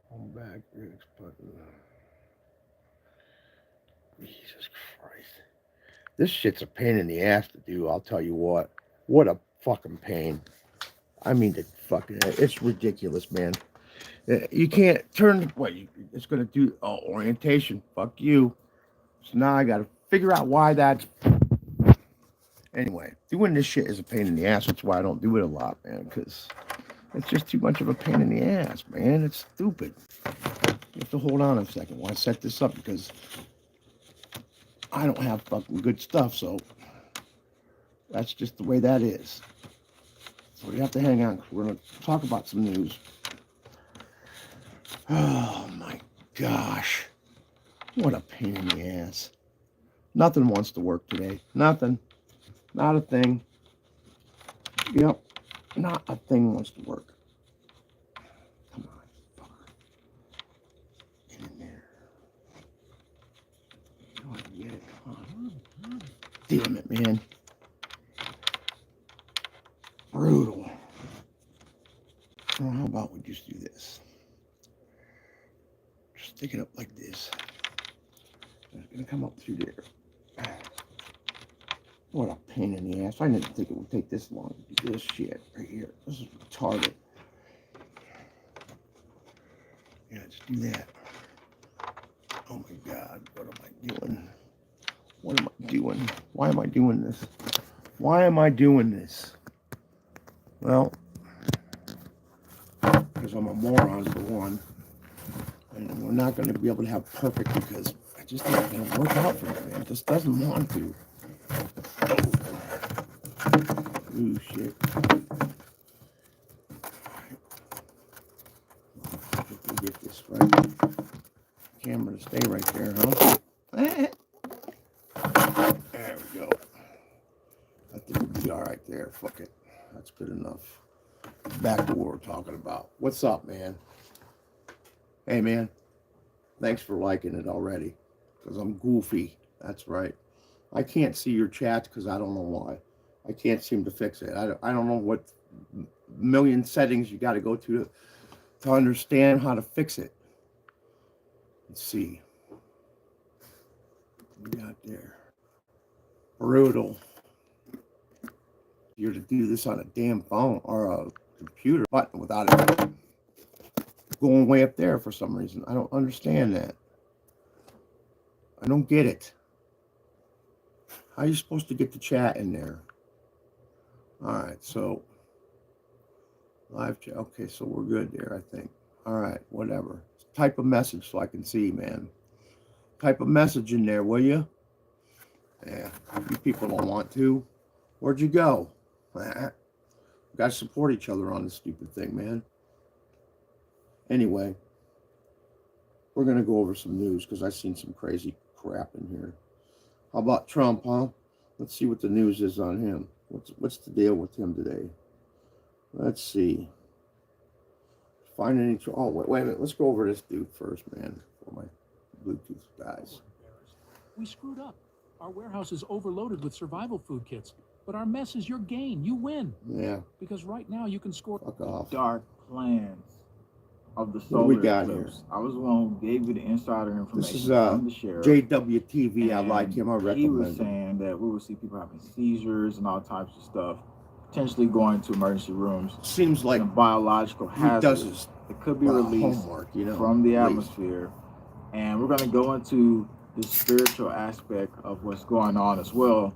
Home back, next button. Jesus Christ. This shit's a pain in the ass to do, I'll tell you what. What a fucking pain. I mean, it's ridiculous, man. You can't turn, it's going to do, orientation. Fuck you. So now I got to figure out why that's, anyway, doing this shit is a pain in the ass. That's why I don't do it a lot, man, because it's just too much of a pain in the ass, man. It's stupid. You have to hold on a second while I set this up because I don't have fucking good stuff, so that's just the way that is. So we have to hang on because we're going to talk about some news. Oh my gosh. What a pain in the ass. Nothing wants to work today. Nothing. Not a thing. Yep. Not a thing wants to work. Come on, fucker. Get in there. Oh, I can get it. Come on. Damn it, man. Brutal. Well, how about we just do this? Just stick it up like this. It's going to come up through there. What a pain in the ass. I didn't think it would take this long to do this shit right here. This is retarded. Yeah, just do that. Oh my God, what am I doing? What am I doing? Why am I doing this? Why am I doing this? Well, because I'm a moron for one. And we're not going to be able to have perfect because I just think it's going to work out for me, man. It just doesn't want to. Ooh, shit. If we get this right. Camera to stay right there, huh? There we go. I think we'll be all right there. Fuck it. That's good enough. Back to what we're talking about. What's up, man? Hey, man. Thanks for liking it already. Because I'm goofy. That's right. I can't see your chats because I don't know why. I can't seem to fix it. I don't know what million settings you got to go to understand how to fix it. Let's see. What we got there? Brutal. You're to do this on a damn phone or a computer button without it going way up there for some reason. I don't understand that. I don't get it. How are you supposed to get the chat in there? All right, so live chat. Okay, so we're good there, I think. All right, whatever. Type a message so I can see, man. Type a message in there, will you? Yeah, you people don't want to. Where'd you go? We gotta support each other on this stupid thing, man. Anyway, we're gonna go over some news because I've seen some crazy crap in here. How about Trump, huh? Let's see what the news is on him. What's the deal with him today? Let's see. Find any. Oh, wait a minute. Let's go over this dude first, man. For my Bluetooth guys. We screwed up. Our warehouse is overloaded with survival food kits, but our mess is your gain. You win. Yeah. Because right now you can score. Fuck off. Dark plans of the solar eclipse. Here? I was the one who gave you the insider information. This is from the sheriff. JWTV. I like him. I recommend him. He was saying that we will see people having seizures and all types of stuff, potentially going to emergency rooms. Seems like biological hazards that could be released from the atmosphere. And we're going to go into the spiritual aspect of what's going on as well.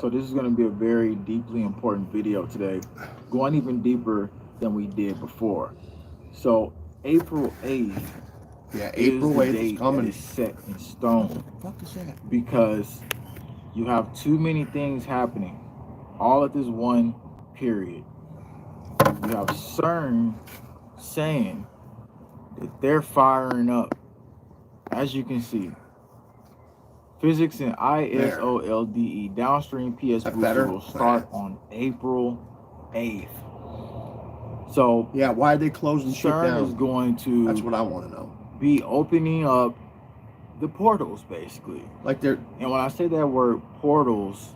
So this is going to be a very deeply important video today, going even deeper than we did before. So April 8th, April 8th is coming. Is set in stone. What the fuck is that? Because you have too many things happening all at this one period. You have CERN saying that they're firing up, as you can see. Physics and ISOLDE downstream PS booster will start on April 8th. So yeah, why are they closing shit down? CERN is going to. That's what I want to know. Be opening up the portals, basically. Like they're. And when I say that word portals,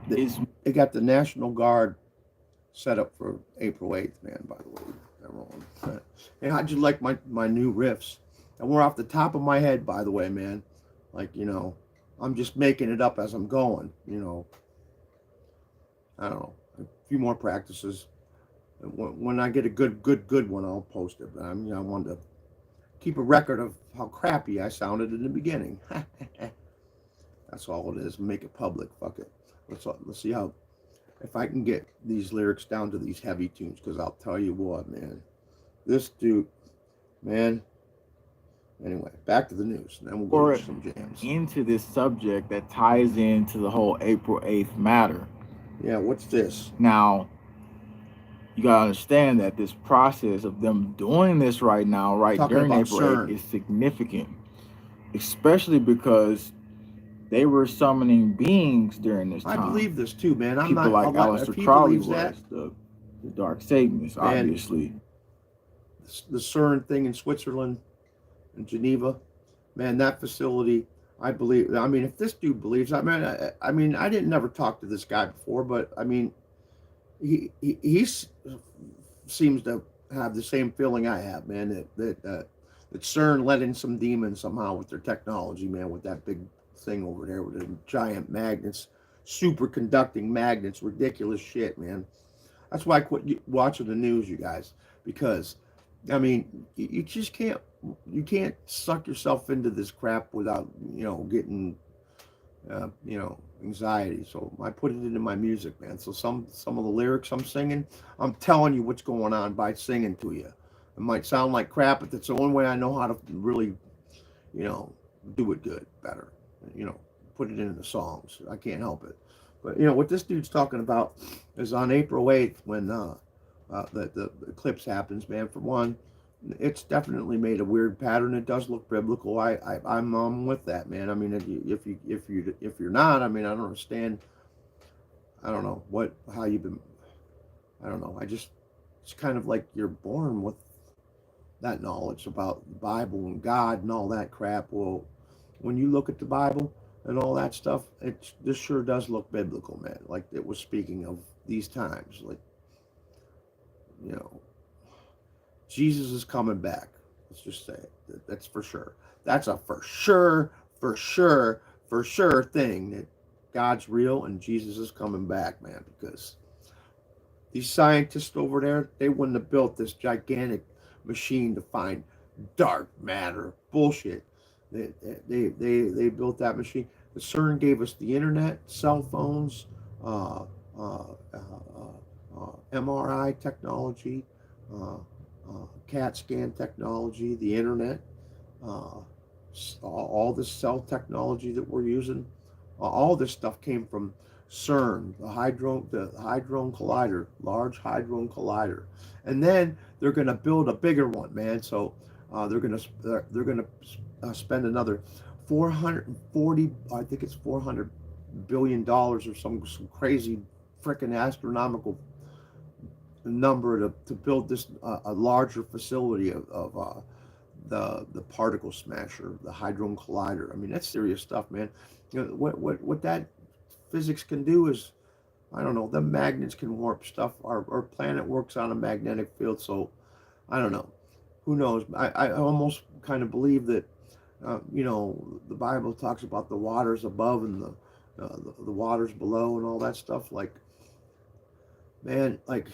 they got the National Guard set up for April 8th, man. By the way, wrong. And I just like my new riffs. And we're off the top of my head, by the way, man. Like, you know, I'm just making it up as I'm going, you know. I don't know. A few more practices. When I get a good one, I'll post it. But I wanted to keep a record of how crappy I sounded in the beginning. That's all it is. Make it public. Fuck it. Let's see how, if I can get these lyrics down to these heavy tunes. Because I'll tell you what, man. This dude, man. Anyway, back to the news. And then we'll go to some jams. Into this subject that ties into the whole April 8th matter. Yeah, what's this? Now, you gotta understand that this process of them doing this right now, right Talking during about April CERN. 8th, is significant, especially because they were summoning beings during this time. I believe this too, man. I'm People not like Aleister Crowley was, the Dark Satanist, obviously. The CERN thing in Switzerland, in Geneva, man, that facility, I believe. I mean, if this dude believes, I mean, I didn't never talk to this guy before, but I mean, he seems to have the same feeling I have, man. That CERN let in some demons somehow with their technology, man, with that big thing over there with the giant magnets, superconducting magnets, ridiculous shit, man. That's why I quit watching the news, you guys, because I mean, you just can't suck yourself into this crap without, you know, getting you know, anxiety. So I put it into my music, man. So some of the lyrics I'm singing, I'm telling you what's going on by singing to you. It might sound like crap, but that's the only way I know how to really, you know, do it good, better. You know, put it into the songs. I can't help it. But you know what this dude's talking about is on April 8th when the eclipse happens, man. For one, it's definitely made a weird pattern. It does look biblical. I'm with that, man. I mean, if you're not, I mean, I don't understand. I don't know how you've been. I don't know. It's kind of like you're born with that knowledge about the Bible and God and all that crap. Well, when you look at the Bible and all that stuff, this sure does look biblical, man. Like it was speaking of these times, like, you know, Jesus is coming back. Let's just say it. That's for sure. That's a for sure thing, that God's real and Jesus is coming back, man. Because these scientists over there, they wouldn't have built this gigantic machine to find dark matter. Bullshit. They built that machine. The CERN gave us the internet, cell phones, MRI technology, CAT scan technology, the internet, all this cell technology that we're using. All this stuff came from CERN, the Hadron Collider, Large Hadron Collider, and then they're going to build a bigger one, man. So they're going to spend another 440, I think it's $400 billion or some crazy freaking astronomical number to build this a larger facility of the particle smasher, the Hadron Collider. I mean, that's serious stuff, man. You know, what that physics can do is, I don't know, the magnets can warp stuff. Our planet works on a magnetic field, so I don't know. Who knows? I almost kind of believe that, you know, the Bible talks about the waters above and the waters below and all that stuff. Like, man, like,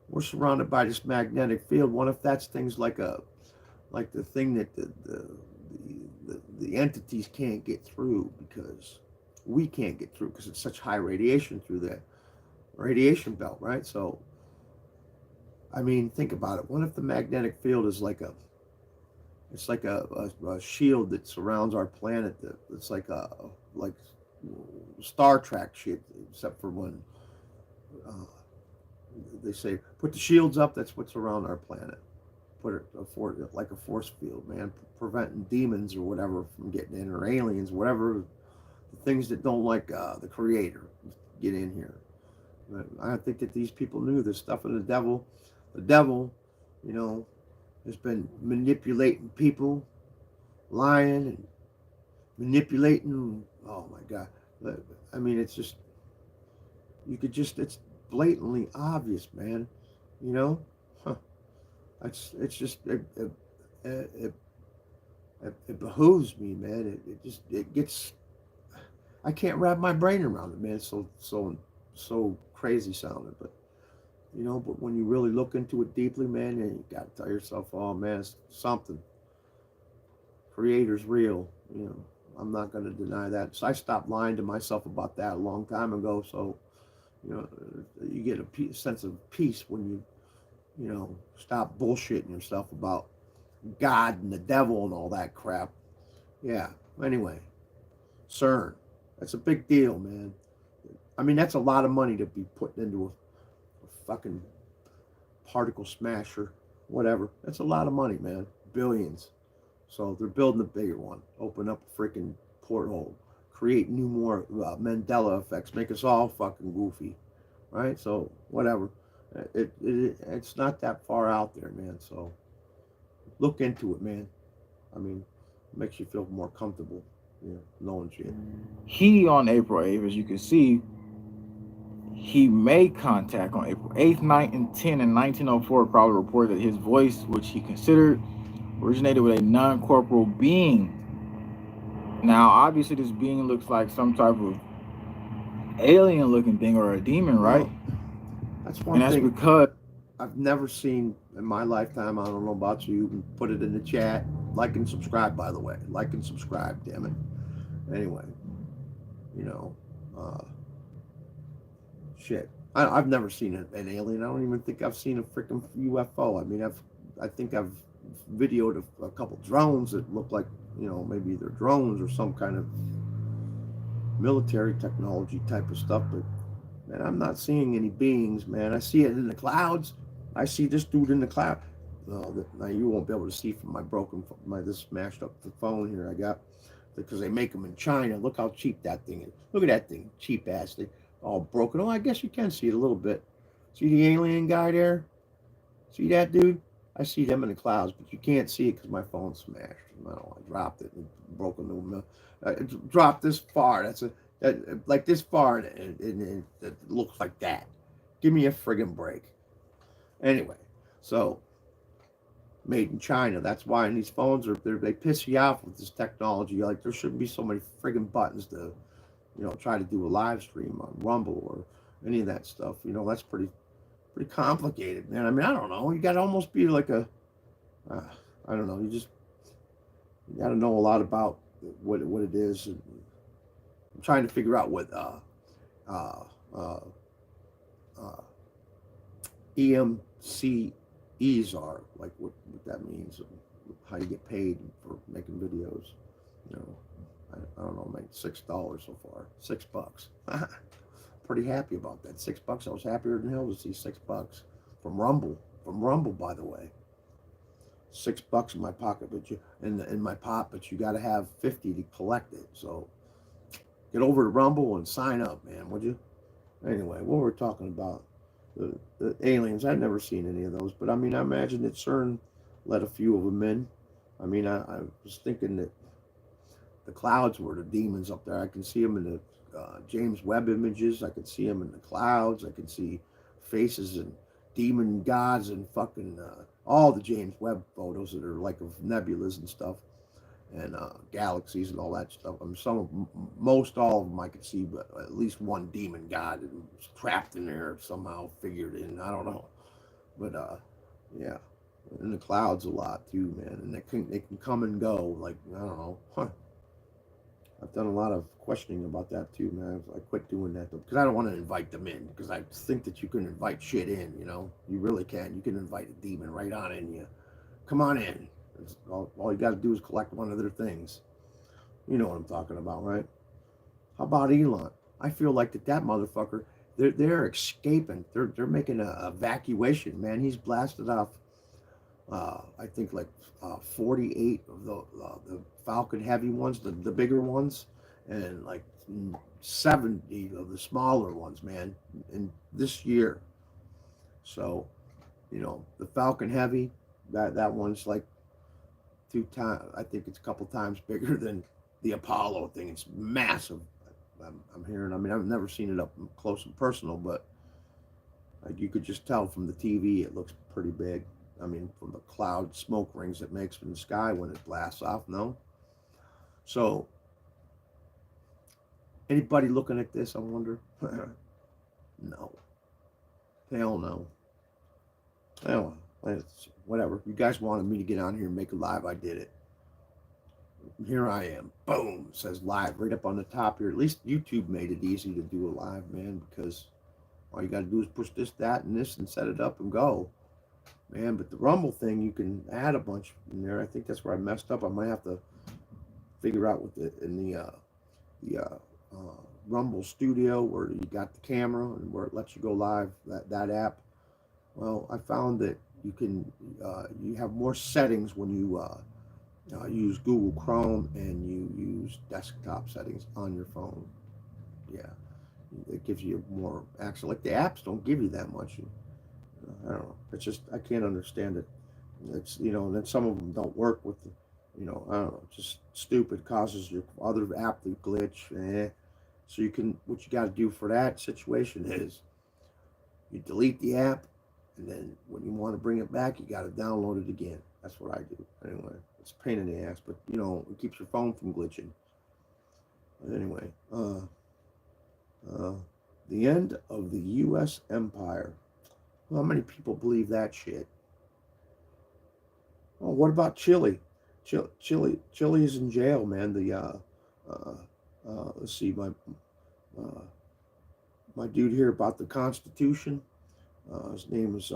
we're surrounded by this magnetic field. What if that's things like the thing that the entities can't get through, because we can't get through because it's such high radiation through the radiation belt, right? So, I mean, think about it. What if the magnetic field is like a shield that surrounds our planet? It's like Star Trek shit, except for when they say put the shields up. That's what's around our planet. Put it like a force field, man, preventing demons or whatever from getting in, or aliens, whatever, the things that don't like the Creator get in here. But I think that these people knew this stuff, and the devil, you know, has been manipulating people, lying and manipulating. Oh my God. I mean, it's just, it's blatantly obvious, man. You know? Huh. It's just it, it behooves me, man. It gets. I can't wrap my brain around it, man. It's so crazy sounding, but but when you really look into it deeply, man, you gotta tell yourself, oh man, it's something. Creator's real. I'm not gonna deny that. So I stopped lying to myself about that a long time ago. So you know, you get a sense of peace when you stop bullshitting yourself about God and the devil and all that crap. Yeah. Anyway, CERN. That's a big deal, man. I mean, that's a lot of money to be putting into a fucking particle smasher, whatever. That's a lot of money, man. Billions. So they're building a bigger one. Open up a freaking porthole. Create new more Mandela effects. Make us all fucking goofy. Right? So, whatever. It's not that far out there, man. So, look into it, man. I mean, it makes you feel more comfortable, knowing shit. He on April 8th, as you can see, he made contact on April 8th, 9th, and 10th in 1904. Crowley reported that his voice, which he considered, originated with a non-corporeal being. Now, obviously, this being looks like some type of alien-looking thing or a demon, right? Well, that's one and that's thing because I've never seen in my lifetime. I don't know about you. You can put it in the chat. Like and subscribe, by the way. Like and subscribe, damn it. Anyway, shit. I've never seen an alien. I don't even think I've seen a freaking UFO. I mean, I think I've videoed a couple drones that look like, maybe they're drones or some kind of military technology type of stuff. But man, I'm not seeing any beings, man. I see it in the clouds. I see this dude in the cloud. Now you won't be able to see from this smashed up the phone here I got, because they make them in China. Look how cheap that thing is. Look at that thing, cheap ass thing, all broken. Oh, I guess you can see it a little bit. See the alien guy there? See that dude? I see them in the clouds, but you can't see it because my phone's smashed. I dropped it and broken the. It dropped this far. Like this far, and it looks like that. Give me a friggin' break. Anyway, so made in China. That's why in these phones they piss you off with this technology. Like there shouldn't be so many friggin' buttons to, try to do a live stream on Rumble or any of that stuff. That's pretty complicated, man. I mean, I don't know. You got to almost be like I don't know. You got to know a lot about what it is. And I'm trying to figure out what EMCEs are, like what that means, how you get paid for making videos. I don't know, make $6 so far, $6. Pretty happy about that. $6. I was happier than hell to see $6 from Rumble, by the way. $6 in my pocket, but in my pot, but you got to have 50 to collect it. So get over to Rumble and sign up, man, would you? Anyway, what we're talking about, the aliens. I've never seen any of those, but I mean, I imagine that CERN let a few of them in. I mean, I was thinking that the clouds were the demons up there. I can see them in the James Webb images. I can see them in the clouds. I can see faces and demon gods and fucking all the James Webb photos that are like of nebulas and stuff, and galaxies and all that stuff. I mean, most all of them I could see, but at least one demon god was trapped in there somehow, figured in. I don't know, but yeah, in the clouds a lot too, man. And they can come and go. Like I don't know. I've done a lot of questioning about that too, man. I quit doing that though, because I don't want to invite them in, because I think that you can invite shit in, you really can. You can invite a demon right on in you. Come on in. All you got to do is collect one of their things. You know what I'm talking about, right? How about Elon? I feel like that motherfucker, they're escaping. They're making an evacuation, man. He's blasted off I think like 48 of the Falcon Heavy ones, the bigger ones, and like 70 of the smaller ones, man, in this year. So, the Falcon Heavy, that one's like 2 times. I think it's a couple times bigger than the Apollo thing. It's massive. I'm hearing. I mean, I've never seen it up close and personal, but you could just tell from the TV it looks pretty big. I mean, from the cloud smoke rings it makes in the sky when it blasts off, no? So, anybody looking at this, I wonder? No. Hell no. Well, it's whatever. You guys wanted me to get on here and make a live, I did it. Here I am. Boom. It says live right up on the top here. At least YouTube made it easy to do a live, man, because all you got to do is push this, that, and this and set it up and go. Man, but the Rumble thing, you can add a bunch in there. I think that's where I messed up. I might have to figure out with the Rumble Studio where you got the camera and where it lets you go live, that app. Well, I found that you can you have more settings when you use Google Chrome and you use desktop settings on your phone. Yeah, it gives you more access. Like the apps don't give you that much. I don't know. It's just I can't understand it. It's and then some of them don't work with the, I don't know. Just stupid, causes your other app to glitch. So what you got to do for that situation is you delete the app, and then when you want to bring it back, you got to download it again. That's what I do. Anyway, it's a pain in the ass, but it keeps your phone from glitching. But anyway, the end of the U.S. empire. Well, how many people believe that shit? Oh, what about Chile? Chile is in jail, man. Let's see, my dude here about the Constitution. His name is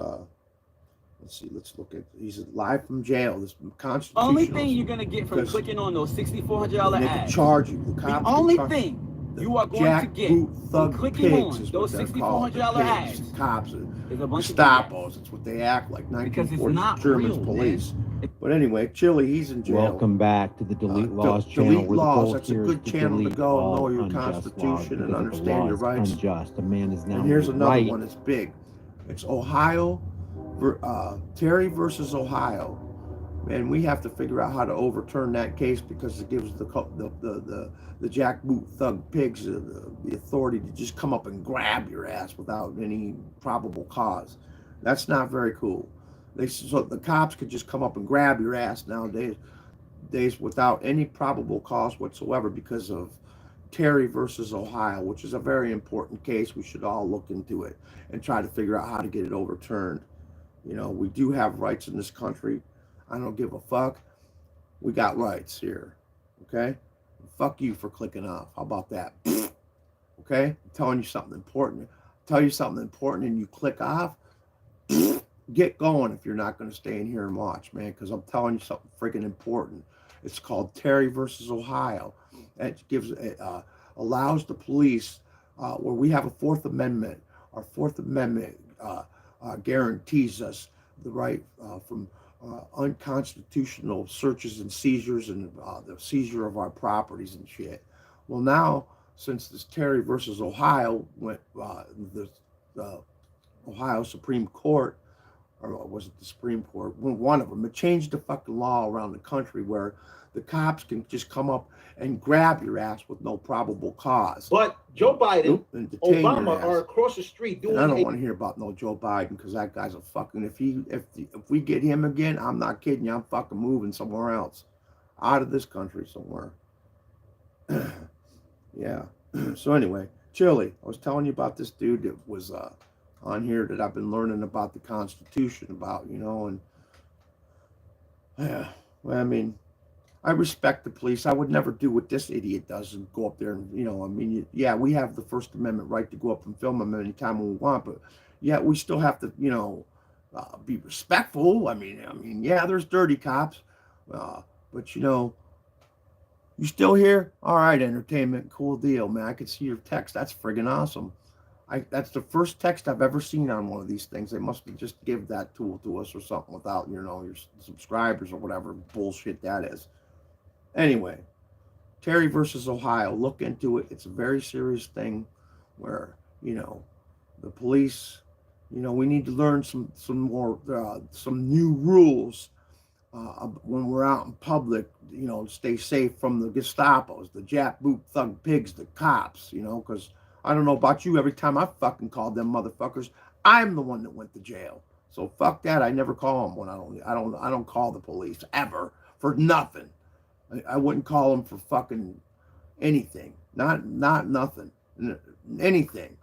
let's see. Let's look at. He's live from jail. This Constitution. Only thing you're gonna get from clicking on those $6,400 they ads. can charge you. The cops only thing you are going to get from clicking on those $6,400 ads. The cops, is a bunch of Gestapos. It's what they act like. 1940s German police. But anyway, Chile, he's in jail. Welcome back to the Delete Laws channel. Delete where the Laws. goal That's a here good is to channel to delete go and all know your unjust Constitution laws, and because understand your the law is rights. Unjust. A man is now And here's another right. one that's big. It's Ohio, Terry versus Ohio. Man, we have to figure out how to overturn that case because it gives the jackboot thug pigs the authority to just come up and grab your ass without any probable cause. That's not very cool. So the cops could just come up and grab your ass nowadays without any probable cause whatsoever because of Terry versus Ohio, which is a very important case. We should all look into it and try to figure out how to get it overturned. We do have rights in this country. I don't give a fuck. We got rights here. Okay? Fuck you for clicking off. How about that? Okay? I'm telling you something important. Tell you something important and you click off. Get going if you're not going to stay in here and watch, man, because I'm telling you something freaking important. It's called Terry versus Ohio. It allows the police, where we have a Fourth Amendment. Our Fourth Amendment guarantees us the right from unconstitutional searches and seizures and the seizure of our properties and shit. Well, now, since this Terry versus Ohio went, the Ohio Supreme Court, or was it the Supreme Court? One of them. It changed the fucking law around the country where the cops can just come up and grab your ass with no probable cause. But Joe Biden, Obama are across the street doing. And I don't want to hear about no Joe Biden because that guy's a fucking. If we get him again, I'm not kidding you. I'm fucking moving somewhere else, out of this country somewhere. Yeah. So anyway, Chile. I was telling you about this dude that was on here that I've been learning about the Constitution about, and yeah, well, I mean, I respect the police. I would never do what this idiot does and go up there and, yeah, we have the First Amendment right to go up and film them anytime we want, but yeah, we still have to, be respectful. I mean, yeah, there's dirty cops, but you still here? All right, entertainment, cool deal, man. I could see your text. That's friggin' awesome. That's the first text I've ever seen on one of these things. They must have just give that tool to us or something without, your subscribers or whatever bullshit that is. Anyway, Terry versus Ohio. Look into it. It's a very serious thing where, the police, we need to learn some more, some new rules when we're out in public, stay safe from the Gestapos, the jackboot thug pigs, the cops, because I don't know about you. Every time I fucking called them motherfuckers, I'm the one that went to jail. So fuck that. I never call them when I don't call the police ever for nothing. I wouldn't call them for fucking anything. Not nothing. Anything.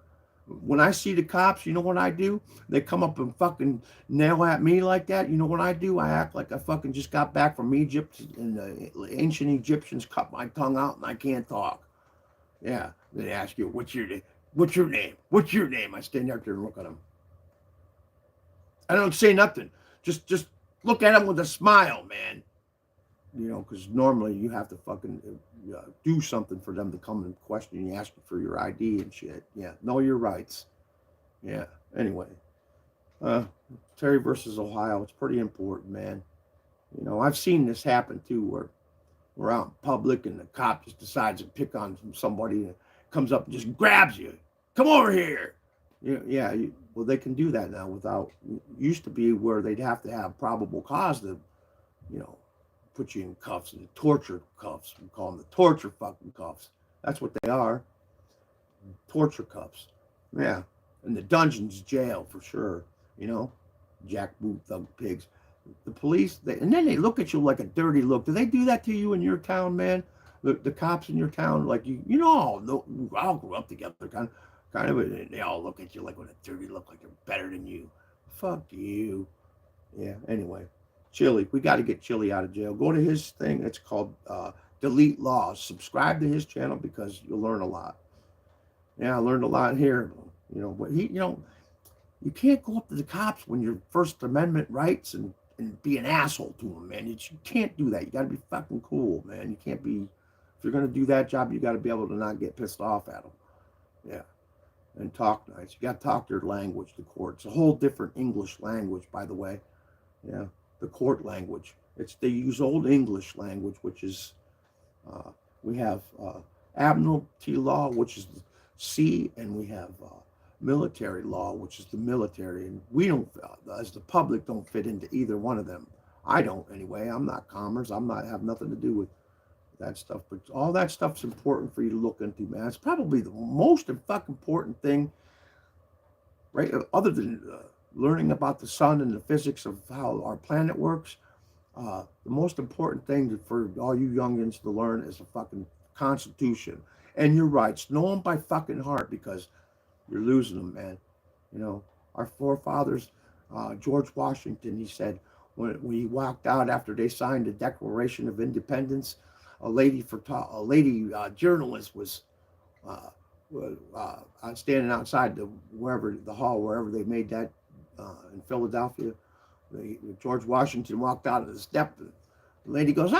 When I see the cops, you know what I do? They come up and fucking nail at me like that. You know what I do? I act like I fucking just got back from Egypt and the ancient Egyptians cut my tongue out and I can't talk. Yeah. They ask you, what's your name? What's your name? What's your name? I stand there and look at them. I don't say nothing. Just look at them with a smile, man. You know, because normally you have to fucking do something for them to come and question you, ask you for your ID and shit. Yeah, know your rights. Yeah. Anyway, Terry versus Ohio. It's pretty important, man. You know, I've seen this happen too, where we're out in public and the cop just decides to pick on somebody and comes up and just grabs you. Come over here. Yeah. Well, they can do that now without. Used to be where they'd have to have probable cause to, you know, put you in cuffs, and torture cuffs. We call them the torture fucking cuffs. That's what they are. Torture cuffs. Yeah. And the dungeon's jail for sure. You know, jackboot thug pigs. The police, and then they look at you like a dirty look. Do they do that to you in your town, man? The cops in your town, like you know, we all grew up together, kind of, and they all look at you like with a dirty look, like they're better than you. Fuck you. Yeah. Anyway. Chili, we got to get Chili out of jail. Go to his thing. It's called Delete Laws. Subscribe to his channel because you'll learn a lot. Yeah, I learned a lot here. You know, but you can't go up to the cops when your First Amendment rights and be an asshole to them, man. You can't do that. You got to be fucking cool, man. You can't be. If you're gonna do that job, you got to be able to not get pissed off at them. Yeah, and talk nice. You got to talk their language. The court. It's a whole different English language, by the way. Yeah. The court language. They use Old English language, which is we have admiralty law, which is the sea, and we have military law, which is the military. And we don't, as the public, don't fit into either one of them. I don't anyway. I'm not commerce. Have nothing to do with that stuff. But all that stuff's important for you to look into, man. It's probably the most fucking important thing, right? Other than learning about the sun and the physics of how our planet works, the most important thing for all you youngins to learn is the fucking Constitution and your rights. Know them by fucking heart because you're losing them, man. You know, our forefathers, George Washington, he said when he walked out after they signed the Declaration of Independence, a lady journalist was standing outside the hall wherever they made that. In Philadelphia, George Washington walked out of the step. The lady goes,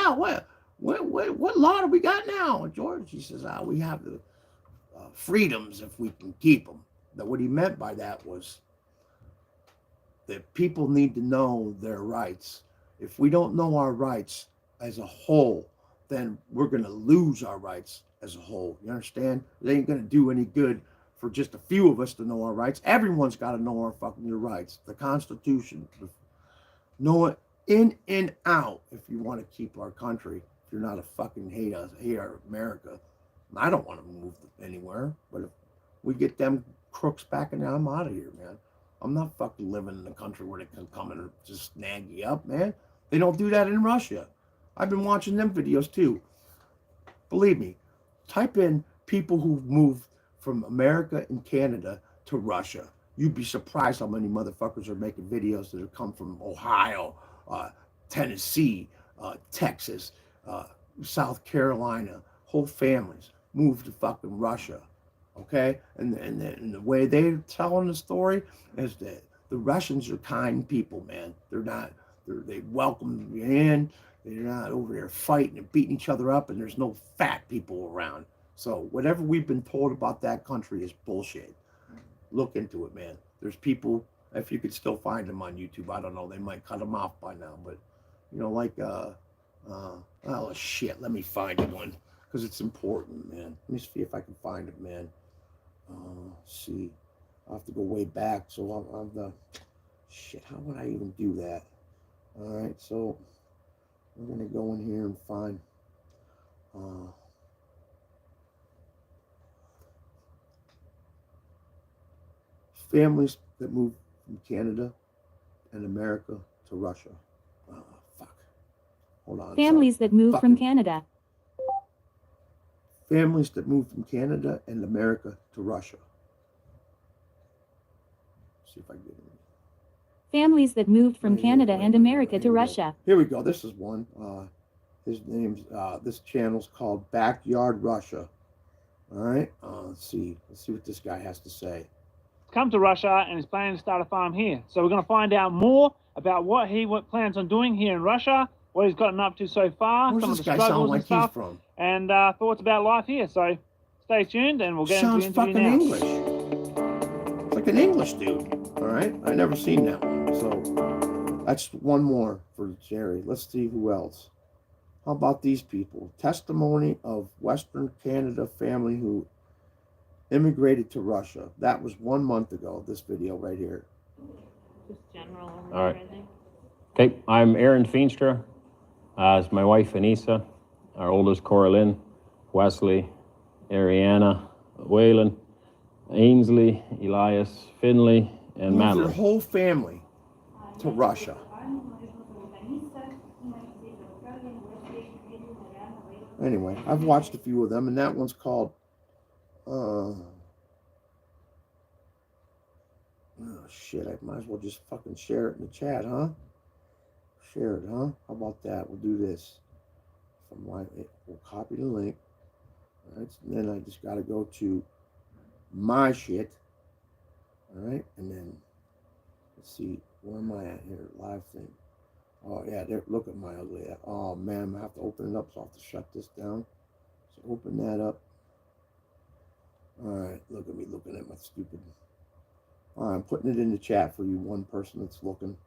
what law do we got now? And George, he says, we have the freedoms if we can keep them. That what he meant by that was that people need to know their rights. If we don't know our rights as a whole, then we're going to lose our rights as a whole. You understand? It ain't going to do any good for just a few of us to know our rights. Everyone's got to know our fucking rights. The Constitution. Know it in and out if you want to keep our country. If you're not a fucking hate our America. I don't want to move anywhere. But if we get them crooks back in there, I'm out of here, man. I'm not fucking living in a country where they can come in and just snag you up, man. They don't do that in Russia. I've been watching them videos too. Believe me. Type in people who've moved from America and Canada to Russia. You'd be surprised how many motherfuckers are making videos that have come from Ohio, Tennessee, Texas, South Carolina, whole families moved to fucking Russia. Okay? And the way they're telling the story is that the Russians are kind people, man. They welcome you in. They're not over there fighting and beating each other up, and there's no fat people around. So whatever we've been told about that country is bullshit. Look into it, man. There's people, if you could still find them on YouTube, I don't know, they might cut them off by now, but you know, like oh shit, let me find one because it's important, man. Let me see if I can find it, man. See, I'll have to go way back. So I'm the shit. How would I even do that? All right, so we're gonna go in here and find. Families that move from Canada and America to Russia. Oh, fuck. Hold on. Families that move from Canada. Families that move from Canada and America to Russia. See if I can get it. Families that moved from Canada and America to Russia. Here we go. This is one. His name's, this channel's called Backyard Russia. All right. Let's see what this guy has to say. Come to Russia and is planning to start a farm here. So we're going to find out more about what he plans on doing here in Russia, what he's gotten up to so far, Where's some of this the guy sound struggles like and stuff, he's from? and thoughts about life here. So stay tuned and we'll get into the interview fucking now. English. It's like an English dude. All right. I never seen that one. So that's one more for Jerry. Let's see who else. How about these people? Testimony of Western Canada family who immigrated to Russia. That was 1 month ago, this video right here. Just general. All right. Okay, I'm Aaron Feenstra. It's my wife, Anissa, our oldest, Coraline, Wesley, Ariana, Waylon, Ainsley, Elias, Finley, and Moved Madeline. their whole family to Russia. Anyway, I've watched a few of them, and that one's called, oh shit, I might as well just fucking share it in the chat, huh? Share it, huh? How about that? We'll do this. We'll copy the link. All right, so then I just got to go to my shit. All right, and then let's see, where am I at here? Live thing. Oh yeah, there. Look at my ugly. Oh man, I have to open it up, so I have to shut this down. So open that up. All right, look at me looking at my stupid. All right, I'm putting it in the chat for you, one person that's looking.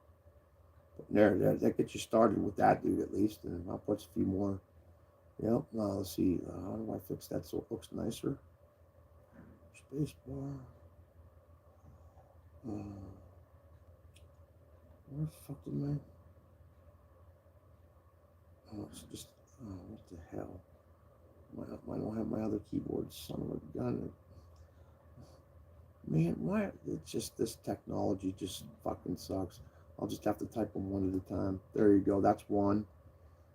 But there, that gets you started with that dude at least, and I'll put a few more. Yep. Now let's see. How do I fix that so it looks nicer? Space bar. Where the fuck did my? Oh, it's just. Oh, what the hell? I don't have my other keyboard. Son of a gun. Man, why? It's just this technology just fucking sucks. I'll just have to type them one at a time. There you go. That's one.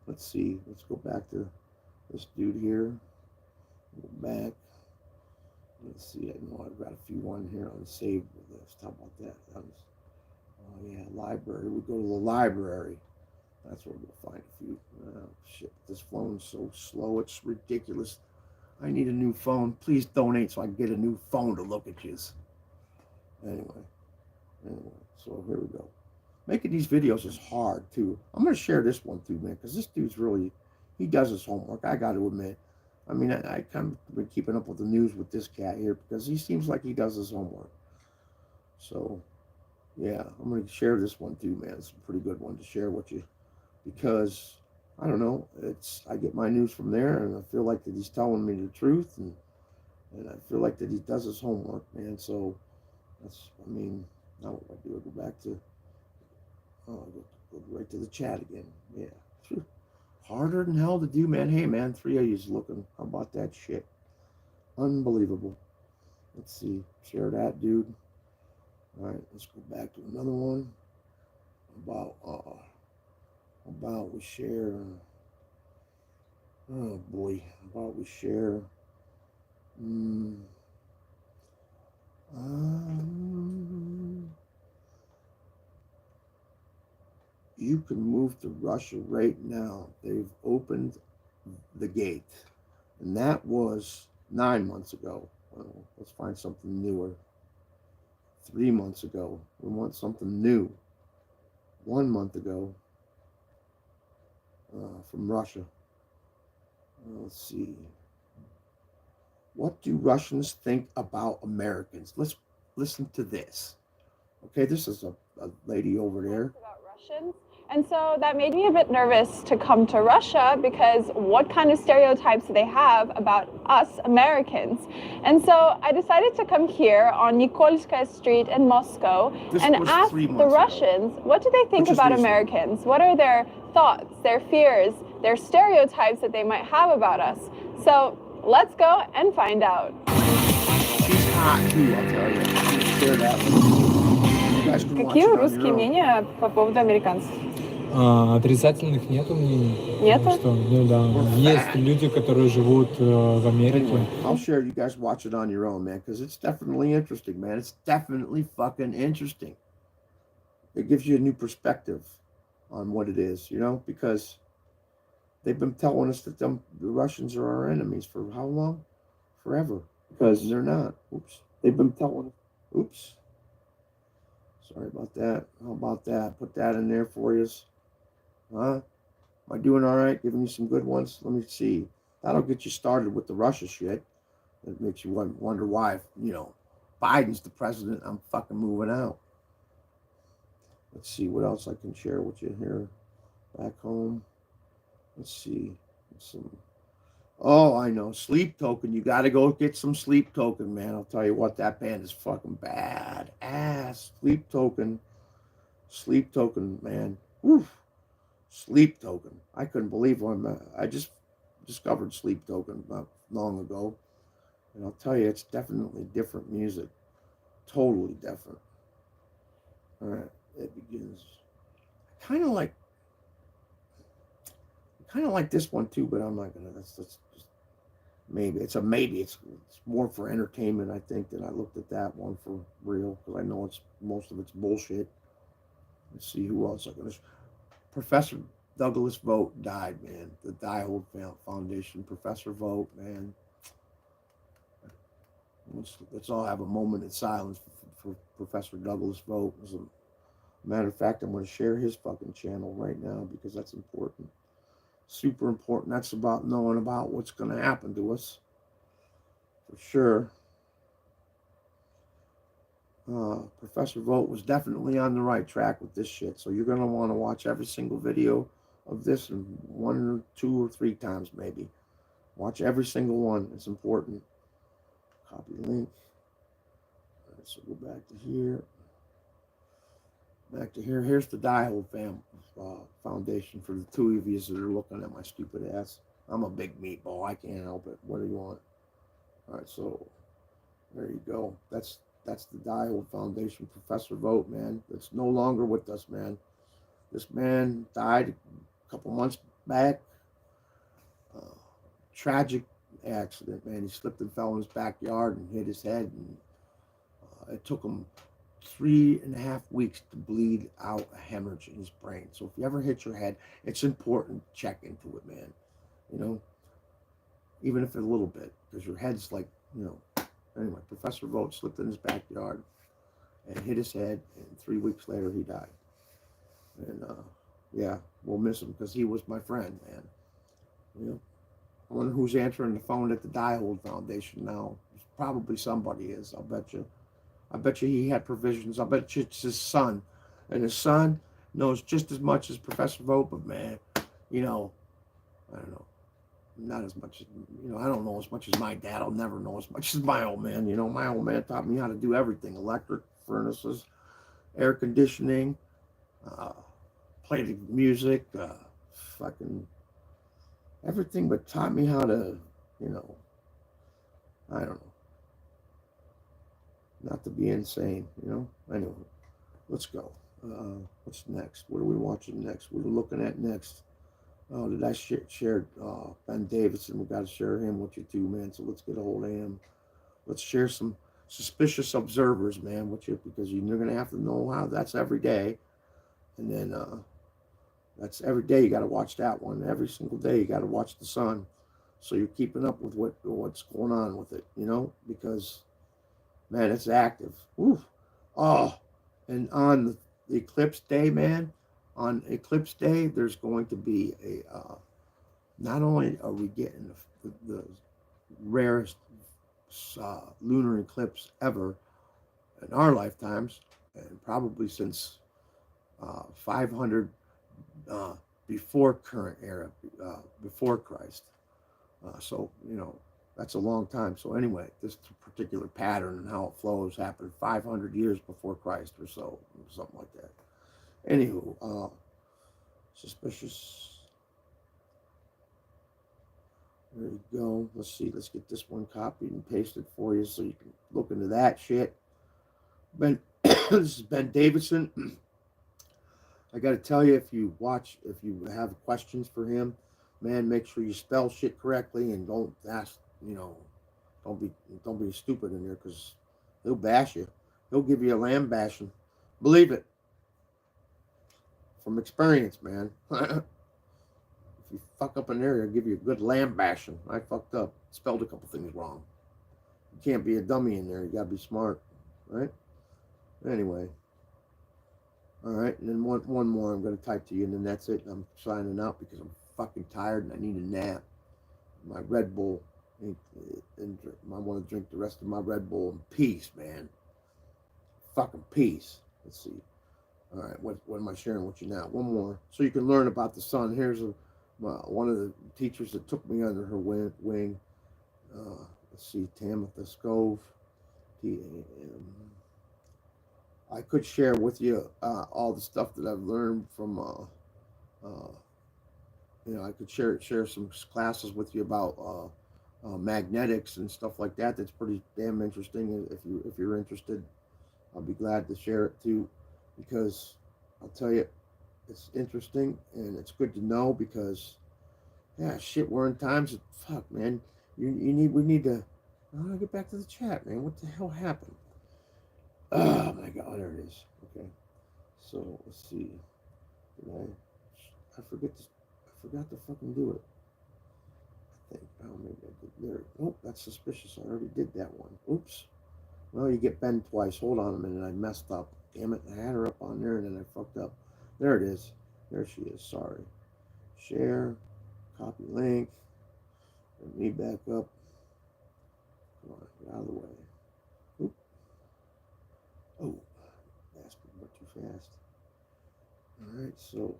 Let's see. Let's go back to this dude here. Go back. Let's see. I know I've got a few on here on the saved list. How about that? That was, oh yeah, library. We go to the library. That's where we'll find a few. Oh shit, this phone's so slow. It's ridiculous. I need a new phone. Please donate so I can get a new phone to look at you. Anyway, so here we go. Making these videos is hard too. I'm gonna share this one too, man, because this dude's really, he does his homework. I got to admit. I mean, I kind of been keeping up with the news with this cat here because he seems like he does his homework. So, yeah, I'm gonna share this one too, man. It's a pretty good one to share with you because I don't know. I get my news from there, and I feel like that he's telling me the truth, and I feel like that he does his homework, man. So that's, I mean, now what do I do? I go back to, oh, I go right to the chat again. Yeah, harder than hell to do, man. Hey, man, 3 of you's looking. How about that shit? Unbelievable. Let's see. Share that, dude. All right, let's go back to another one about we share. Oh boy, about we share. You can move to Russia right now. They've opened the gate, and that was 9 months ago. Well, let's find something newer. 3 months ago. We want something new. 1 month ago. From Russia. Let's see. What do Russians think about Americans? Let's listen to this. Okay, this is a lady over there. About Russians. And so that made me a bit nervous to come to Russia because what kind of stereotypes do they have about us Americans? And so I decided to come here on Nikolskaya Street in Moscow and ask the Russians, what do they think about Americans? What are their thoughts, their fears, their stereotypes that they might have about us? So let's go and find out. She's hot too, I'll tell you. Share that one. You guys can Какие русские мнения по поводу американцев? Отрицательных нету мнений. Нету? Что, ну да, есть люди, которые живут в Америке. Anyway, I'll share. You guys watch it on your own, man, because it's definitely interesting, man. It's definitely fucking interesting. It gives you a new perspective on what it is, you know, because they've been telling us that the Russians are our enemies for how long? Forever. Because they're not. Oops. They've been telling us. Oops. Sorry about that. How about that? Put that in there for you. Huh? Am I doing all right? Giving you some good ones? Let me see. That'll get you started with the Russia shit. It makes you wonder why, you know, Biden's the president. I'm fucking moving out. Let's see what else I can share with you here. Back home. Let's see. Oh, I know. Sleep Token. You got to go get some Sleep Token, man. I'll tell you what, that band is fucking bad ass. Sleep Token. Sleep Token, man. Oof. Sleep Token. I couldn't believe when I just discovered Sleep Token not long ago. And I'll tell you, it's definitely different music. Totally different. All right. It begins. Kind of like this one too, but I'm not gonna. That's just maybe. It's more for entertainment, I think, than I looked at that one for real, because I know most of it's bullshit. Let's see who else I'm gonna. Professor Douglas Vogt died, man. The Diehole Foundation. Professor Vogt, man. Let's all have a moment in silence for Professor Douglas Vogt. As a matter of fact, I'm going to share his fucking channel right now because that's important. Super important. That's about knowing about what's going to happen to us. For sure. Professor Vogt was definitely on the right track with this shit. So you're going to want to watch every single video of this and 1 or 2 or 3 times maybe. Watch every single one. It's important. Copy link. All right, so go back to here. Back to here. Here's the Diehole Foundation for the 2 of you that are looking at my stupid ass. I'm a big meatball. I can't help it. What do you want? All right, so there you go. That's the Diehole Foundation. Professor Vogt, man. That's no longer with us, man. This man died a couple months back. Tragic accident, man. He slipped and fell in his backyard and hit his head, and it took him 3.5 weeks to bleed out a hemorrhage in his brain. So if you ever hit your head, it's important to check into it, man. You know, even if it's a little bit, because your head's like, you know. Anyway, Professor Vogt slipped in his backyard and hit his head, and 3 weeks later he died. And yeah, we'll miss him because he was my friend, man. You know, I wonder who's answering the phone at the Diehole Foundation now. Probably somebody is. I'll bet you. I bet you he had provisions. I bet you it's his son, and his son knows just as much as Professor Vogt. But man, you know, I don't know. Not as much as, you know, I don't know as much as my dad. I'll never know as much as my old man. You know, my old man taught me how to do everything: electric, furnaces, air conditioning, play the music, fucking everything, but taught me how to, you know, I don't know, not to be insane, you know. Anyway, let's go. What's next? What are we watching next? What are we looking at next? Oh, did I share Ben Davidson? We got to share him with you too, man. So let's get a hold of him. Let's share some suspicious observers, man, with you, because you're going to have to know how that's every day. And then that's every day. You got to watch that one. Every single day you got to watch the sun. So you're keeping up with what's going on with it, you know, because, man, it's active. Ooh. Oh, and on the eclipse day, man, on eclipse day, there's going to be a, not only are we getting the rarest lunar eclipse ever in our lifetimes, and probably since 500 before current era, before Christ. So, you know, that's a long time. So anyway, this particular pattern and how it flows happened 500 years before Christ or so, something like that. Anywho, suspicious. There you go. Let's see. Let's get this one copied and pasted for you so you can look into that shit. But This is Ben Davidson. I got to tell you, if you have questions for him, man, make sure you spell shit correctly and don't ask, don't be stupid in there, because he'll bash you. He'll give you a lamb bashing. Believe it. From experience, man. If you fuck up in there, he'll give you a good lamb bashing. I fucked up. Spelled a couple things wrong. You can't be a dummy in there. You gotta be smart, right? Anyway. All right, and then one more I'm going to type to you, and then that's it. I'm signing out because I'm fucking tired and I need a nap. My Red Bull, and I want to drink the rest of my Red Bull in peace, man. Fucking peace. Let's see. All right, what am I sharing with you now? One more, so you can learn about the sun. Here's one of the teachers that took me under her wing. Let's see, Tamitha Scove. I could share with you all the stuff that I've learned from, I could share some classes with you about magnetics and stuff like that. That's pretty damn interesting. If you're interested, I'll be glad to share it too, because I'll tell you, it's interesting and it's good to know, because, yeah, shit, we're in times that, fuck, man, we need to, get back to the chat, man. What the hell happened? Oh my God, there it is. Okay, so let's see. I forgot to fucking do it. I think. Oh, maybe I did there. Oh, that's suspicious. I already did that one. Oops. Well, you get Ben twice. Hold on a minute. I messed up. Damn it. I had her up on there and then I fucked up. There it is. There she is. Sorry. Share. Copy link. Bring me back up. Come on. Get out of the way. Oop. Oh. Bastard. Went too fast. All right. So.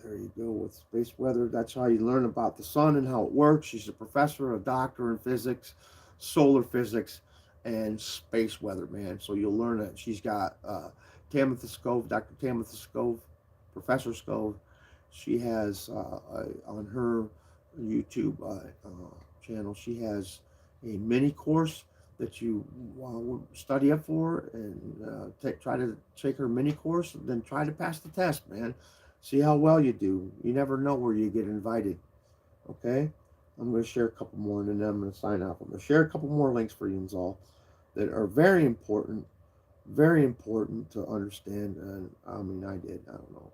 There you go with space weather. That's how you learn about the sun and how it works. She's a professor, a doctor in physics, solar physics, and space weather, man. So you'll learn that. She's got Tamitha Scove, Dr. Tamitha Scove, Professor Scove. She has on her YouTube channel, she has a mini course that you study up for, and try to take her mini course, and then try to pass the test, man. See how well you do. You never know where you get invited. Okay? I'm going to share a couple more, and then I'm going to sign off. I'm going to share a couple more links for you all that are very important to understand. And I mean, I did. I don't know.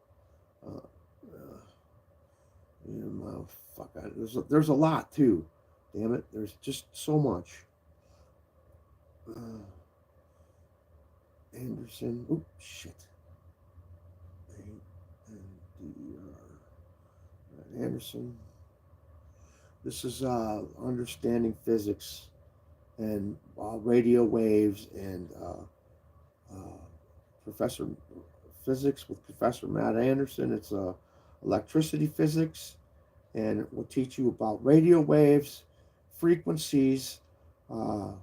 There's a lot too. Damn it. There's just so much. Anderson. Oh, shit. Anderson. This is understanding physics and radio waves and Professor Physics with Professor Matt Anderson. It's electricity physics, and it will teach you about radio waves, frequencies, how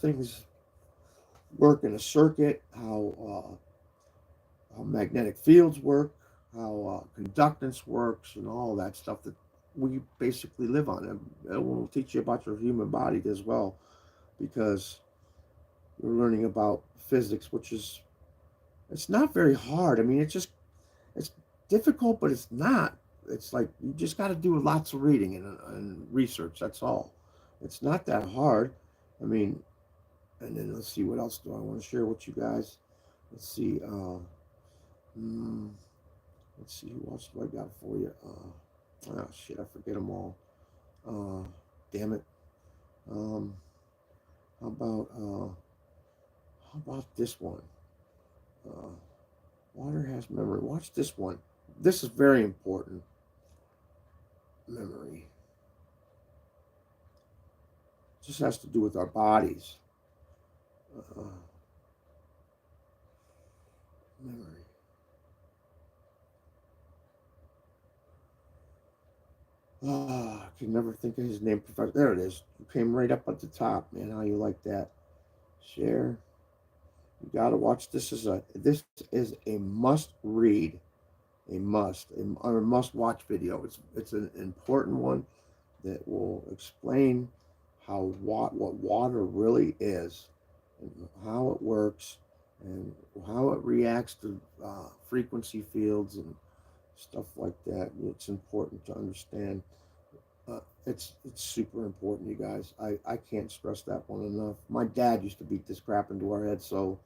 things work in a circuit, how magnetic fields work, how conductance works, and all that stuff that we basically live on. And it will teach you about your human body as well, because you're learning about physics, which is, it's not very hard. I mean, it's difficult, but it's not. It's like, you just got to do lots of reading and research. That's all. It's not that hard. I mean, and then let's see, what else do I want to share with you guys? Let's see. Let's see, who else do I got for you? Oh shit, I forget them all. Damn it. How about this one? Water has memory. Watch this one. This is very important. Memory. Just has to do with our bodies. Memory. I can never think of his name. Professor. There it is. You came right up at the top, man. How you like that? Share. You gotta watch. This is a must read, a must watch video. It's an important one that will explain what water really is, and how it works, and how it reacts to frequency fields and stuff like that. It's important to understand. It's super important, you guys. I can't stress that one enough. My dad used to beat this crap into our heads, so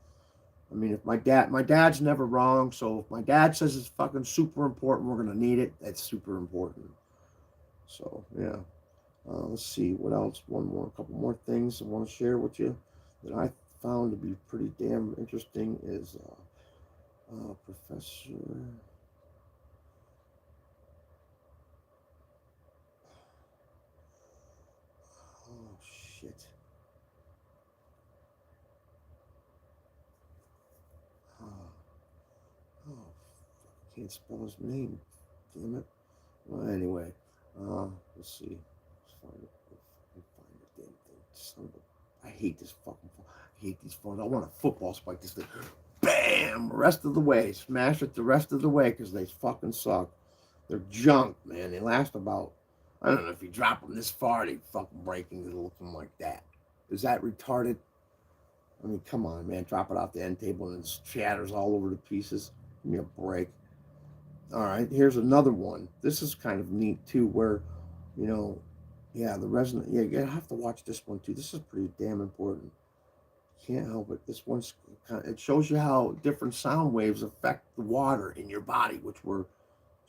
I mean, if my dad's never wrong, so if my dad says it's fucking super important, we're gonna need it. That's super important. So yeah, let's see what else. A couple more things I want to share with you that I found to be pretty damn interesting is Professor. Oh shit. Oh, I can't spell his name. Damn it. Well, anyway, let's see. Let's find it. Find the damn thing. Son of a, I hate this fucking phone. I hate these phones. I want a football spike this thing. Bam! The rest of the way. Smash it the rest of the way because they fucking suck. They're junk, man. They last about, I don't know, if you drop them this far, they fucking break into looking like that. Is that retarded? I mean, come on, man. Drop it off the end table and it shatters all over the pieces. Give me a break. All right, here's another one. This is kind of neat, too, where, you know, yeah, the resonant, yeah, you have to watch this one, too. This is pretty damn important. Can't help it. This one's kind of, it shows you how different sound waves affect the water in your body, which were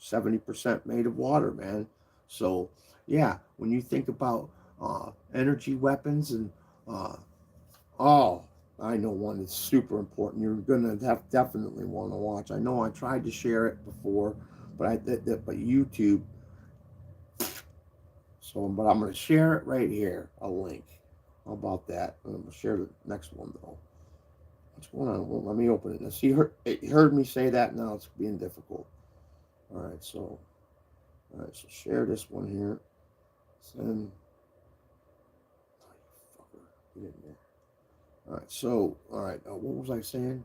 70% made of water, man. So, yeah, when you think about energy weapons and, oh, I know one that's super important. You're gonna definitely want to watch. I know I tried to share it before, but but YouTube. So, but I'm gonna share it right here. A link. How about that? I'm gonna share the next one though. What's going on? Well, let me open it. Now, see, it heard me say that. Now it's being difficult. All right, so share this one here. Send. Oh, you fucker. Get in there. All right, what was I saying?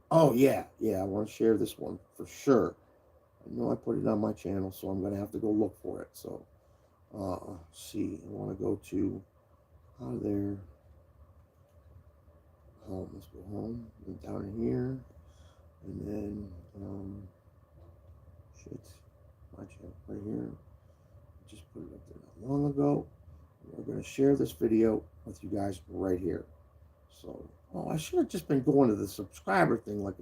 Oh, yeah, I want to share this one for sure. I know I put it on my channel, so I'm going to have to go look for it. So, see, I want to go to, out of there, home, let's go home, and down here, and then, shit, my channel right here, just put it up there not long ago. We're going to share this video with you guys right here. So, oh, I should have just been going to the subscriber thing like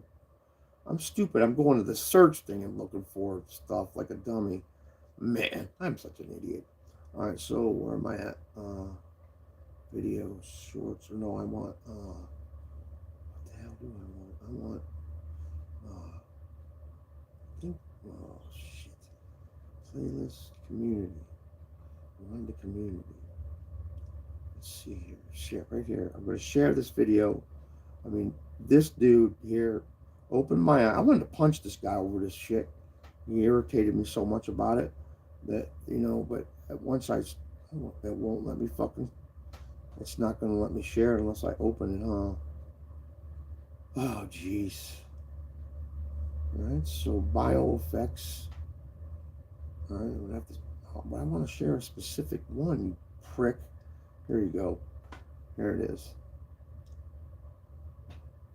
I'm stupid. I'm going to the search thing and looking for stuff like a dummy. Man, I'm such an idiot. All right, so where am I at? Video shorts. Or no, I want, what the hell do I want? I think, oh, shit. Playlist, community. Run the community. Let's see here, share right here. I'm going to share this video. I mean, this dude here opened my eye. I wanted to punch this guy over this shit. He irritated me so much about it that, you know, but once it won't let me fucking, it's not going to let me share it unless I open it, huh? Oh, jeez. All right, so bio effects. All right, I'm going to have to, but I want to share a specific one, you prick. Here you go. Here it is.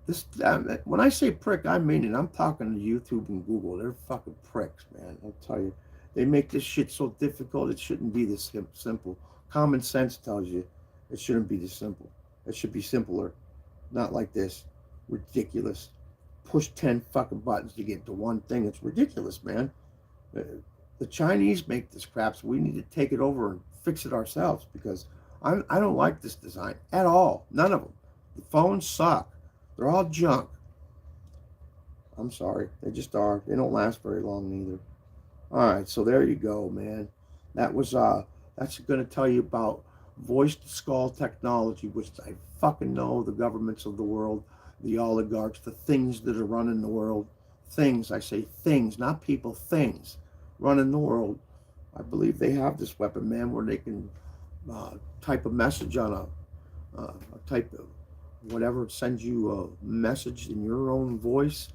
This when I say prick, I mean it. I'm talking to YouTube and Google. They're fucking pricks, man. I'll tell you. They make this shit so difficult. It shouldn't be this simple. Common sense tells you it shouldn't be this simple. It should be simpler. Not like this. Ridiculous. Push 10 fucking buttons to get to one thing. It's ridiculous, man. The Chinese make this crap, so we need to take it over and fix it ourselves because I don't like this design at all. None of them. The phones suck. They're all junk. I'm sorry. They just are. They don't last very long neither. All right, so there you go, man. That was that's going to tell you about voice to skull technology, which I fucking know the governments of the world, the oligarchs, the things that are running the world. Things, I say things, not people, things running the world. I believe they have this weapon, man, where they can type a message on a type of whatever, send you a message in your own voice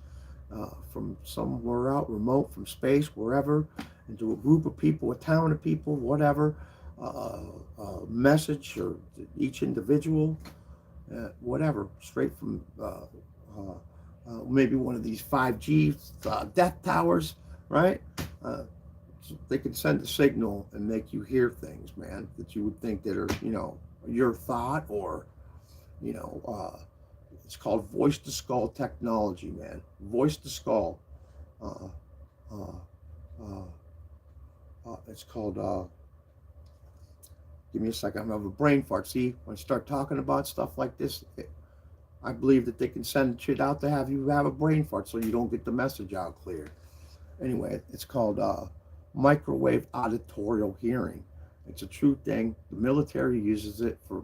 from somewhere out remote, from space, wherever, into a group of people, a town of people, whatever. message or each individual, whatever, straight from maybe one of these 5G death towers, right? So they can send a signal and make you hear things, man, that you would think that are, your thought, or, it's called voice to skull technology, man. Voice to skull. It's called, give me a second, I'm gonna have a brain fart. See, when I start talking about stuff like this, I believe that they can send shit out to have you have a brain fart so you don't get the message out clear. Anyway, it's called microwave auditorial hearing. It's a true thing. The military uses it for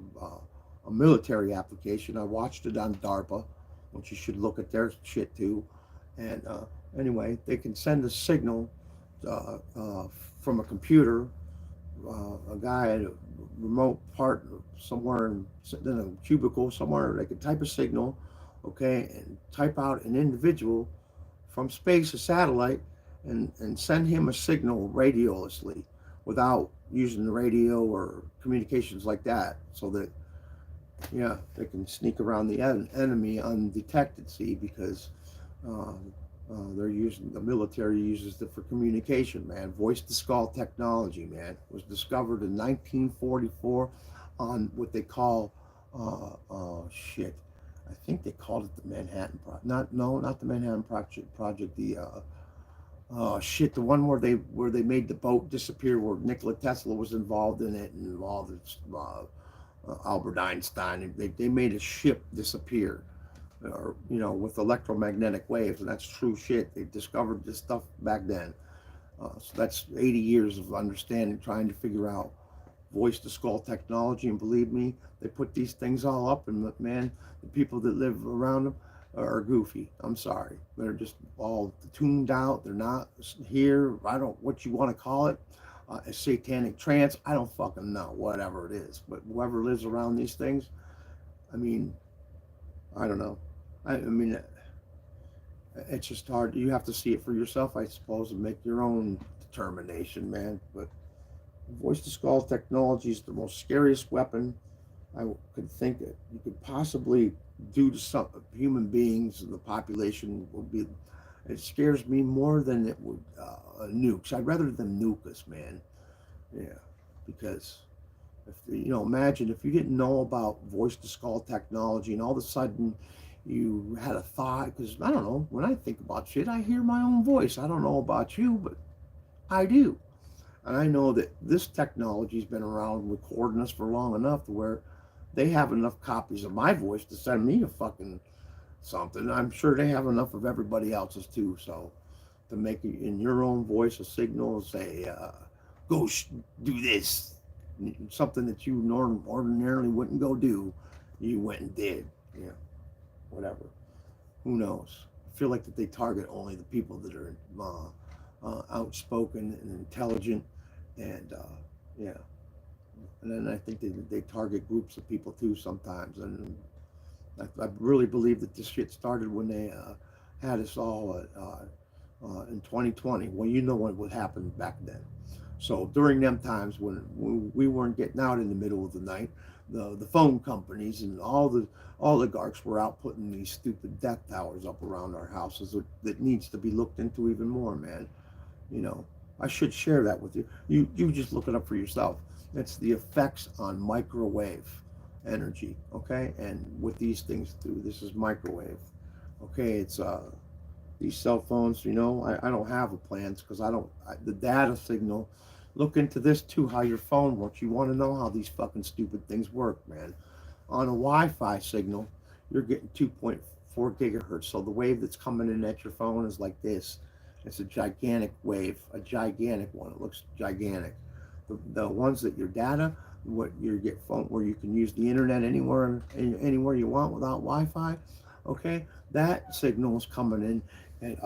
a military application. I watched it on DARPA, which you should look at their shit too. And anyway, they can send a signal from a computer, a guy at a remote part somewhere in a cubicle somewhere. They can type a signal, okay, and type out an individual from space, a satellite, and send him a signal radiously without using the radio or communications like that, so that, yeah, they can sneak around the enemy undetected, see, because the military uses it for communication, man. Voice to skull technology, man, was discovered in 1944 on what they call, shit, I think they called it the Manhattan Project. Not the Manhattan Project. The one where they made the boat disappear, where Nikola Tesla was involved in it, and all this Albert Einstein. They made a ship disappear, or with electromagnetic waves, and that's true shit. They discovered this stuff back then. So that's 80 years of understanding, trying to figure out voice to skull technology, and believe me, they put these things all up, and man, the people that live around them are goofy. I'm sorry. They're just all tuned out. They're not here. I don't, what you want to call it, a satanic trance. I don't fucking know, whatever it is. But whoever lives around these things, I mean, I don't know. I mean, it's just hard. You have to see it for yourself, I suppose, and make your own determination, man. But voice to skull technology is the most scariest weapon I could think that you could possibly do to some human beings, and the population will be. It scares me more than it would nukes. I'd rather them nuke us, man. Yeah, because if imagine if you didn't know about voice to skull technology, and all of a sudden you had a thought. Because I don't know, when I think about shit, I hear my own voice. I don't know about you, but I do. And I know that this technology's been around recording us for long enough to where they have enough copies of my voice to send me a fucking something. I'm sure they have enough of everybody else's too. So to make it in your own voice a signal, say, go do this, something that you ordinarily wouldn't go do, you went and did. Yeah, whatever. Who knows? I feel like that they target only the people that are outspoken and intelligent, and yeah. And then I think they target groups of people too sometimes. And I really believe that this shit started when they had us all in 2020. Well, you know what would happen back then. So during them times when we weren't getting out in the middle of the night, the phone companies and all the oligarchs were out putting these stupid death towers up around our houses that needs to be looked into even more, man. I should share that with you. You just look it up for yourself. It's the effects on microwave energy, okay? And what these things do, this is microwave, okay? It's these cell phones, I don't have a plans because the data signal. Look into this too, how your phone works. You want to know how these fucking stupid things work, man. On a Wi-Fi signal, you're getting 2.4 gigahertz. So the wave that's coming in at your phone is like this. It's a gigantic wave, a gigantic one. It looks gigantic. The ones that your data, what you get phone, where you can use the internet anywhere you want without Wi-Fi, okay? That signal is coming in at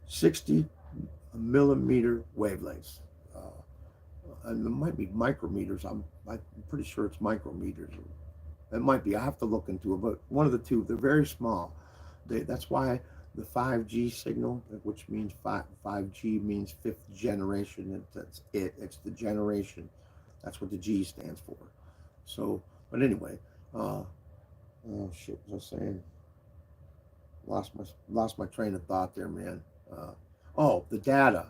60 millimeter wavelengths, and it might be micrometers. I'm pretty sure it's micrometers. It might be. I have to look into it, but one of the two. They're very small. That's why the 5G signal, which means 5G means fifth generation. That's it. It's the generation. That's what the G stands for. So, but anyway, oh shit, what was I saying? Lost my train of thought there, man. The data,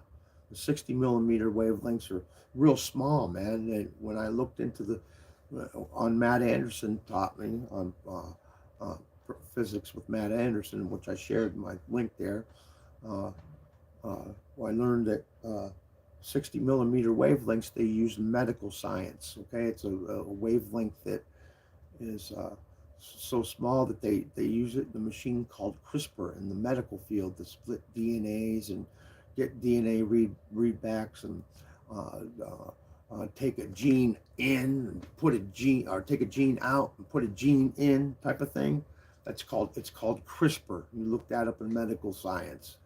the 60 millimeter wavelengths are real small, man. When I looked into on Matt Anderson taught me on physics with Matt Anderson, which I shared my link there. I learned that 60 millimeter wavelengths they use in medical science. Okay, it's a wavelength that is so small that they use it in a machine called CRISPR in the medical field to split DNAs and get DNA readbacks and take a gene in and put a gene, or take a gene out and put a gene in, type of thing. It's called CRISPR. You look that up in medical science,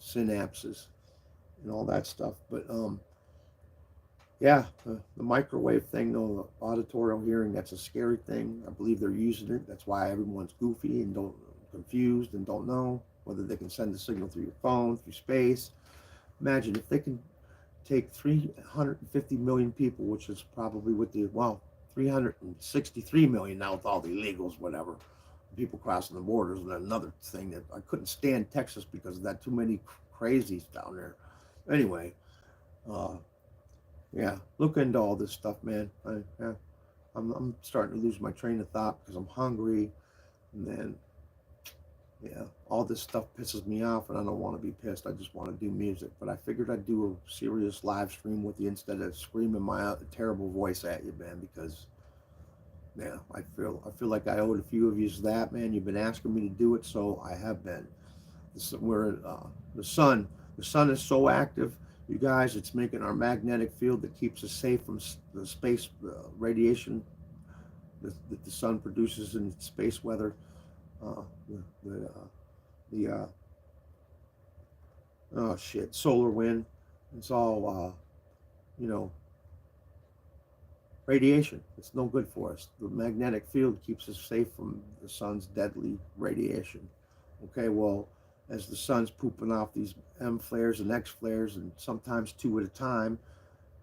synapses and all that stuff. But yeah, the microwave thing, though, the auditorial hearing, that's a scary thing. I believe they're using it. That's why everyone's goofy and confused and don't know whether they can send the signal through your phone, through space. Imagine if they can take 350 million people, which is probably with 363 million now with all the illegals, whatever, people crossing the borders. And another thing that I couldn't stand Texas because of that, too many crazies down there. Anyway, yeah, look into all this stuff, man. I'm starting to lose my train of thought because I'm hungry, and then yeah, all this stuff pisses me off, and I don't want to be pissed. I just want to do music. But I figured I'd do a serious live stream with you instead of screaming my terrible voice at you, man. Because yeah, I feel like I owed a few of you that, man. You've been asking me to do it, so I have been. The sun is so active, you guys. It's making our magnetic field that keeps us safe from the space radiation that the sun produces in space weather. Solar wind. It's all radiation. It's no good for us. The magnetic field keeps us safe from the sun's deadly radiation. Okay, well, as the sun's pooping off these M flares and X flares, and sometimes two at a time,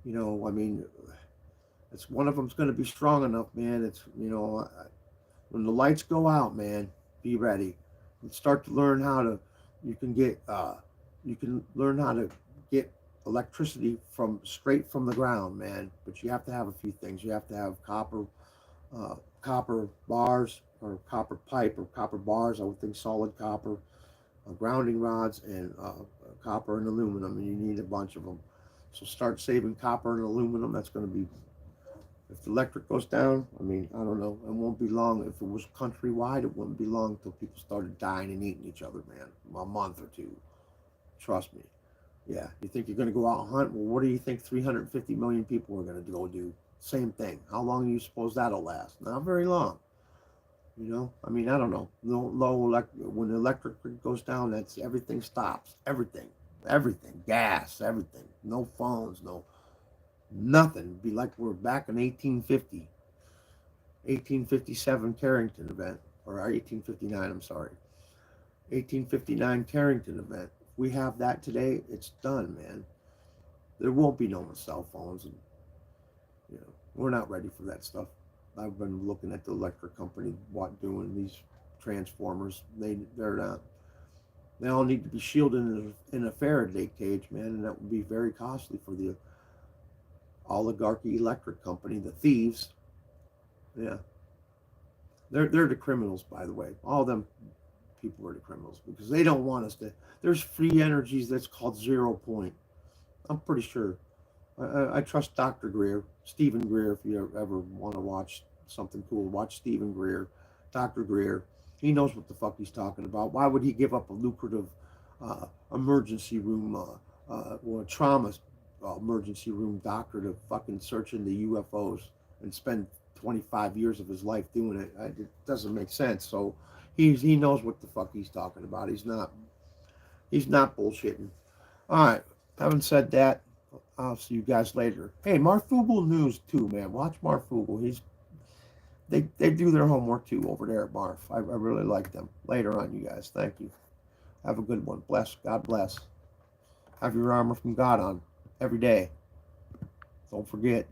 it's one of them's going to be strong enough, man. It's when the lights go out, man, be ready. You start to learn how to. You can learn how to get electricity straight from the ground, man. But you have to have a few things. You have to have copper bars, or copper pipe, or copper bars. I would think solid copper, grounding rods, and copper and aluminum. And you need a bunch of them. So start saving copper and aluminum. That's going to be. If the electric goes down, I don't know. It won't be long. If it was countrywide, it wouldn't be long until people started dying and eating each other, man. A month or two. Trust me. Yeah. You think you're going to go out and hunt? Well, what do you think 350 million people are going to go do? Same thing. How long do you suppose that'll last? Not very long. I don't know. When the electric goes down, that's everything stops. Everything. Gas, everything. No phones, nothing. It'd be like we're back in 1857 Carrington event, or 1859, I'm sorry. 1859 Carrington event. If we have that today, it's done, man. There won't be no more cell phones, and we're not ready for that stuff. I've been looking at the electric company doing these transformers. They're not. They all need to be shielded in a Faraday cage, man, and that would be very costly for the oligarchy electric company, the thieves. Yeah, they're the criminals, by the way. All them people are the criminals because they don't want us to. There's free energies that's called 0 point. I'm pretty sure. I trust Dr. Greer, Stephen Greer. If you ever want to watch something cool, watch Stephen Greer, Dr. Greer. He knows what the fuck he's talking about. Why would he give up a lucrative emergency room or trauma emergency room doctor to fucking search into UFOs and spend 25 years of his life doing it? It doesn't make sense. So he knows what the fuck he's talking about. He's not bullshitting. All right. Having said that, I'll see you guys later. Hey, Marfugal News too, man. Watch Marfugal. They do their homework too over there at Marf. I really like them. Later on, you guys. Thank you. Have a good one. Bless. God bless. Have your armor from God on every day. Don't forget.